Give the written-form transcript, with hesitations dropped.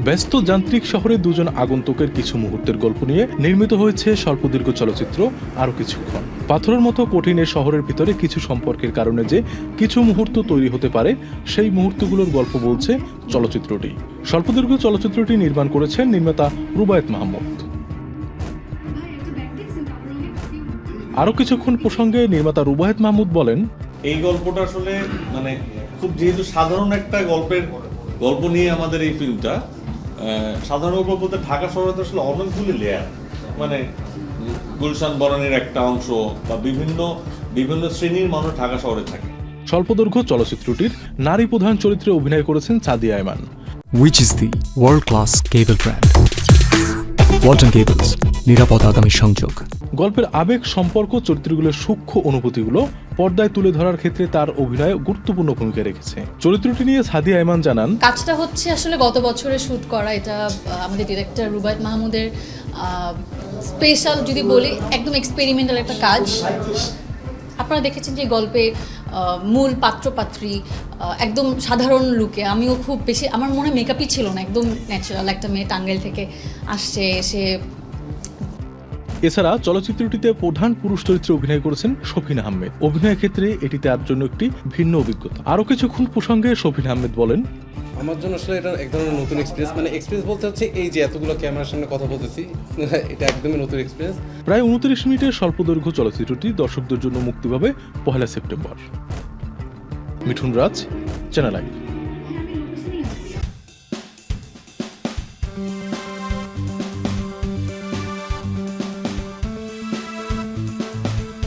ব্যস্ত যান্ত্রিক শহরে দুজন আগন্তুকের কিছু মুহূর্তের গল্প নিয়ে নির্মিত হয়েছে স্বল্পদীর্ঘ চলচ্চিত্র আরও কিছুক্ষণ। পাথরের মতো কঠিন এ শহরের ভিতরে কিছু সম্পর্কের কারণে যে কিছু মুহূর্ত তৈরি হতে পারে, সেই মুহূর্তগুলোর গল্প বলছে চলচ্চিত্রটি। স্বল্পদীর্ঘ চলচ্চিত্রটি নির্মাণ করেছেন নির্মাতা রুবায়েত মাহমুদ। আরও কিছুক্ষণ প্রসঙ্গে নির্মাতা রুবায়েত মাহমুদ বলেন, এই গল্পটা আসলে খুব যেহেতু সাধারণ একটা গল্প নিয়ে আমাদের এই ফিল্মটা, সাধারণ গল্প বলতে ঢাকা শহরে তো আসলে অনেকগুলি লেয়ার, গুলশান বনানীর একটা অংশ বা বিভিন্ন শ্রেণীর মানুষ ঢাকা শহরে থাকে। স্বল্পদৈর্ঘ্য চলচ্চিত্রটির নারী প্রধান চরিত্রে অভিনয় করেছেন Sadia Ayman. Which is the world-class cable brand? Walton Cables, নিরাপদ আগামী সংযোগ। গল্পের আবেগ, সম্পর্ক, চরিত্রগুলোর সূক্ষ্ম অনুভূতিগুলো পর্দায় তুলে ধরার ক্ষেত্রে তার অভিনয় গুরুত্বপূর্ণ ভূমিকা রেখেছে। চরিত্রটি নিয়ে সাদিয়া আয়মান জানান, কাজটা হচ্ছে আসলে গত বছরে শুট করা। এটা আমাদের ডিরেক্টর রুবায়েত মাহমুদের স্পেশাল যদি বলি, একদম এক্সপেরিমেন্টাল একটা কাজ। আপনারা দেখেছেন যে গল্পে মূল পাত্রপাত্রী একদম সাধারণ লুকে, আমিও খুব বেশি, আমার মনে মেকআপই ছিল না, একদম ন্যাচারাল একটা মেয়ে টাঙ্গাইল থেকে আসছে এসে। এছাড়া চলচ্চিত্রটিতে প্রধান পুরুষ চরিত্রে অভিনয় করেছেন শফিন আহমেদ। অভিনয়ের ক্ষেত্রে এটি তার জন্য একটি ভিন্ন অভিজ্ঞতা। আরও কিছুক্ষণ প্রসঙ্গে শফিন আহমেদ বলেন, আমার জন্য আসলে এটা এক ধরনের নতুন এক্সপিরিয়েন্স। এক্সপিরিয়েন্স বলতে হচ্ছে এই যে এতগুলো ক্যামেরার সামনে কথা বলতেছি, এটা একদমই নতুন এক্সপিরিয়েন্স। প্রায় 29 মিনিটের স্বল্পদৈর্ঘ্য চলচ্চিত্রটি দর্শকদের জন্য মুক্তি পাবে 1 September. Mithun Raj, channel I.